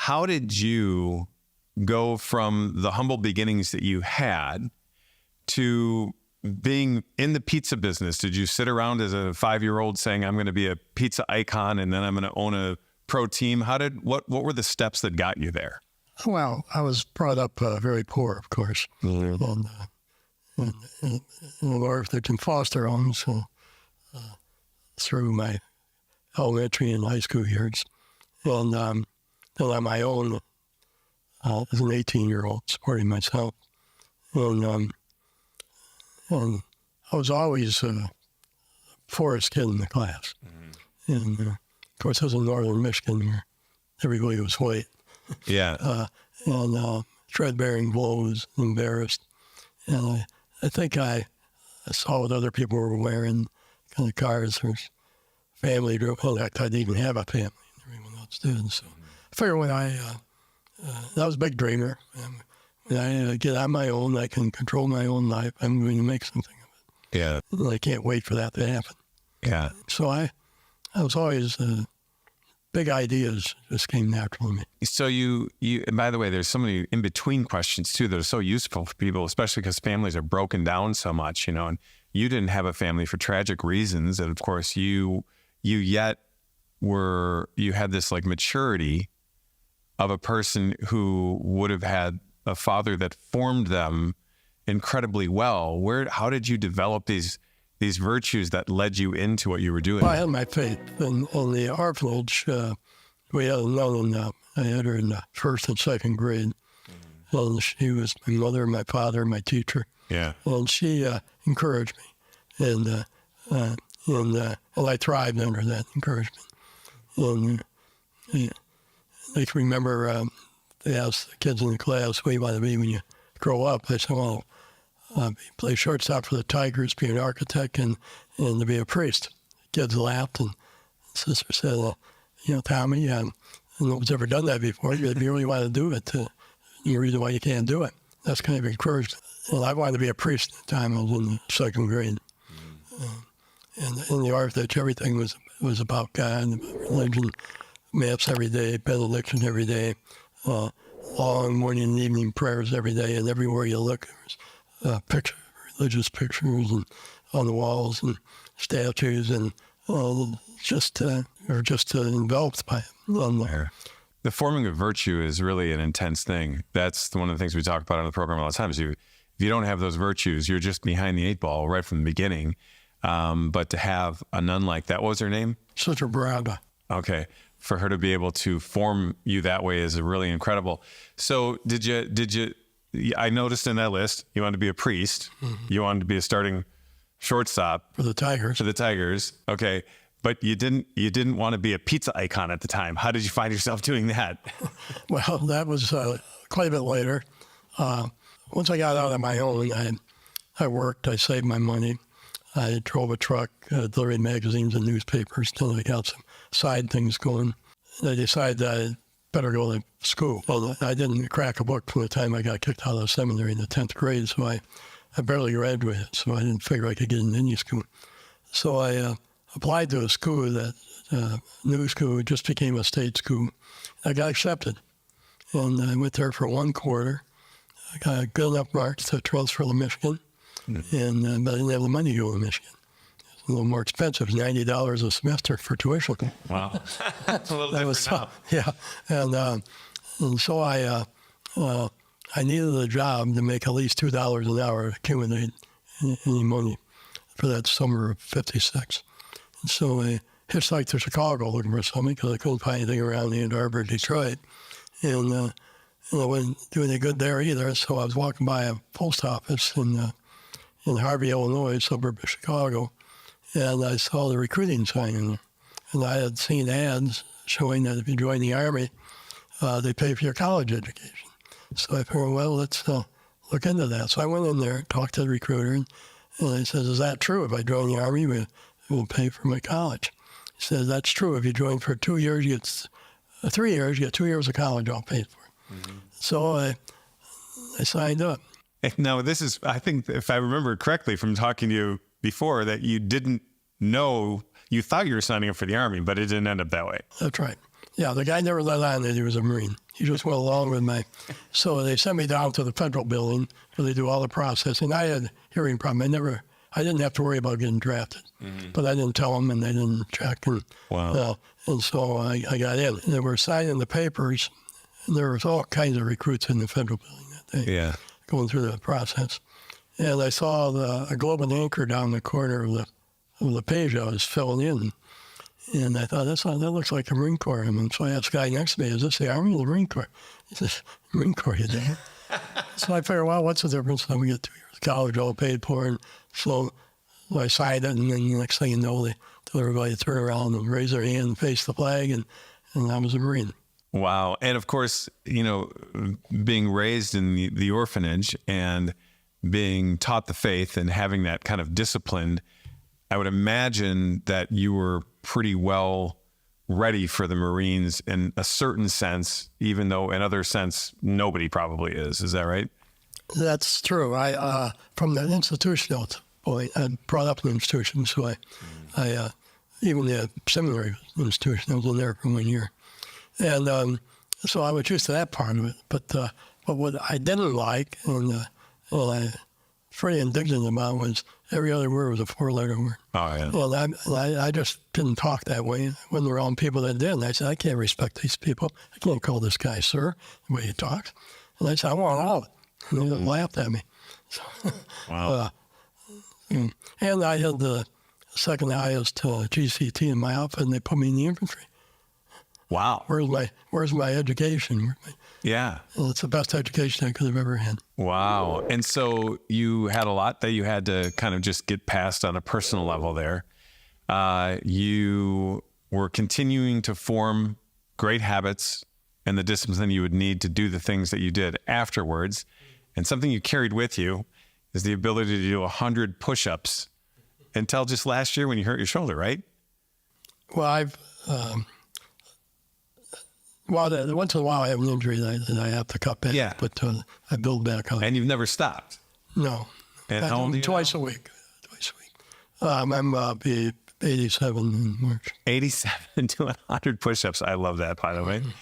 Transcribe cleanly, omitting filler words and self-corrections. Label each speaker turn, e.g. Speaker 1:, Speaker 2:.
Speaker 1: how did you go from the humble beginnings that you had to being in the pizza business? Did you sit around as a 5-year-old saying, I'm going to be a pizza icon and then I'm going to own a pro team? What were the steps that got you there?
Speaker 2: Well, I was brought up very poor, of course, in orphanage and foster homes through my elementary and high school years. And then on my own, as an 18-year-old, supporting myself. And I was always a poorest kid in the class. And of course, I was in northern Michigan where everybody was white.
Speaker 1: Yeah.
Speaker 2: And tread-bearing clothes, embarrassed. And I think I saw what other people were wearing, kind of cars or family. Well, I didn't even have a family. Everyone else did. So I figured when I was a big dreamer. When I get on my own, I can control my own life. I'm going to make something of it.
Speaker 1: Yeah.
Speaker 2: And I can't wait for that to happen.
Speaker 1: Yeah.
Speaker 2: So I was always, big ideas just came natural to me.
Speaker 1: So you, and by the way, there's so many in-between questions too that are so useful for people, especially because families are broken down so much, and you didn't have a family for tragic reasons. And of course you had this like maturity of a person who would have had a father that formed them incredibly well. How did you develop these virtues that led you into what you were doing?
Speaker 2: Well, I had my faith. In the orphanage, we had a nun, I had her in the first and second grade. And she was my mother, my father, my teacher.
Speaker 1: Yeah.
Speaker 2: And she encouraged me. And I thrived under that encouragement. And I can remember they asked the kids in the class, what do you want to be when you grow up? I said, well, play shortstop for the Tigers, be an architect, and to be a priest. Kids laughed, and sister said, Tommy, no one's ever done that before. If you really want to do it, the reason why you can't do it. That's kind of encouraged. Well, I wanted to be a priest at the time. I was in the second grade. And in the orphanage, everything was about God, about religion, mass every day, benediction every day, long morning and evening prayers every day, and everywhere you look, there was religious pictures and on the walls and statues, and just enveloped by it.
Speaker 1: The forming of virtue is really an intense thing. That's one of the things we talk about on the program a lot of times. If you don't have those virtues, you're just behind the 8 ball right from the beginning. But to have a nun like that, what was her name?
Speaker 2: Sister Barada.
Speaker 1: Okay. For her to be able to form you that way is really incredible. So did you, I noticed in that list, you wanted to be a priest. Mm-hmm. You wanted to be a starting shortstop.
Speaker 2: For the Tigers.
Speaker 1: Okay. But you didn't want to be a pizza icon at the time. How did you find yourself doing that?
Speaker 2: Well, that was quite a bit later. Once I got out on my own, I worked, I saved my money. I drove a truck, delivered magazines and newspapers until I got some side things going. And I decided that I'd better go to school. Well, I didn't crack a book from the time I got kicked out of seminary in the 10th grade, so I barely graduated, so I didn't figure I could get into any school. So I applied to a school, that new school, just became a state school. I got accepted, and I went there for 1 quarter. I got a good enough marks to transfer to Michigan, and but I didn't have the money to go to Michigan. It's a little more expensive, $90 a semester for tuition.
Speaker 1: Wow, that's a little different now.
Speaker 2: Yeah, and so I needed a job to make at least $2 an hour to accumulate any money for that summer of '56. And so I hitchhiked to Chicago looking for something because I couldn't find anything around Ann Arbor, Detroit. And I wasn't doing any good there either. So I was walking by a post office in Harvey, Illinois, a suburb of Chicago, and I saw the recruiting sign in there. And I had seen ads showing that if you join the Army, they pay for your college education. So I figured, well, let's look into that. So I went in there, talked to the recruiter, and he says, is that true? If I join the Army, we'll pay for my college. He says, that's true. If you join for 2 years, you get 3 years, you get 2 years of college all paid for. Mm-hmm. So I signed up.
Speaker 1: Now, this is, I think, if I remember correctly from talking to you before, that you didn't know, you thought you were signing up for the Army, but it didn't end up that way.
Speaker 2: That's right. Yeah, the guy never let on that he was a Marine. he just went along with my. So they sent me down to the federal building where they do all the processing. I had hearing problem. I didn't have to worry about getting drafted, but I didn't tell them, and they didn't check. And,
Speaker 1: Wow.
Speaker 2: and so I got in. And they were signing the papers, and there was all kinds of recruits in the federal building that day going through the process. And I saw a globe and anchor down the corner of the page I was filling in. And I thought, that looks like the Marine Corps. And so I asked the guy next to me, is this the Army or the Marine Corps? He says, Marine Corps, you know. So I figured, well, what's the difference? So we get 2 years of college all paid for. And so I signed it, and then the next thing you know, they tell everybody to turn around and raise their hand and face the flag, and I was a Marine.
Speaker 1: Wow. And of course, being raised in the orphanage and being taught the faith and having that kind of discipline, I would imagine that you were pretty well ready for the Marines in a certain sense, even though in other sense, nobody probably is. Is that right?
Speaker 2: That's true. I from the institutional point, I brought up in the institution, so I even the seminary institution, I was in there for 1 year. And so I was used to that part of it. But what I didn't like, and I pretty indignant about, was every other word was a 4-letter word.
Speaker 1: Oh, yeah.
Speaker 2: Well, I just didn't talk that way. I wasn't around people that did. And I said, I can't respect these people. I can't call this guy sir, the way he talks. And I said, I want out. And they laughed at me. So,
Speaker 1: Wow.
Speaker 2: and I had the second highest GCT in my outfit, and they put me in the infantry.
Speaker 1: Wow.
Speaker 2: Where's my education?
Speaker 1: Yeah.
Speaker 2: Well, it's the best education I could have ever had.
Speaker 1: Wow. And so you had a lot that you had to kind of just get past on a personal level there. You were continuing to form great habits and the discipline you would need to do the things that you did afterwards. And something you carried with you is the ability to do 100 push-ups until just last year when you hurt your shoulder, right?
Speaker 2: Well, once in a while I have an injury that I have to cut back.
Speaker 1: Yeah.
Speaker 2: But I build back up.
Speaker 1: And you've never stopped.
Speaker 2: No.
Speaker 1: And how old are you
Speaker 2: Twice
Speaker 1: now?
Speaker 2: a week. I'm be 87 in March.
Speaker 1: 87 doing 100 push-ups. I love that, by the way.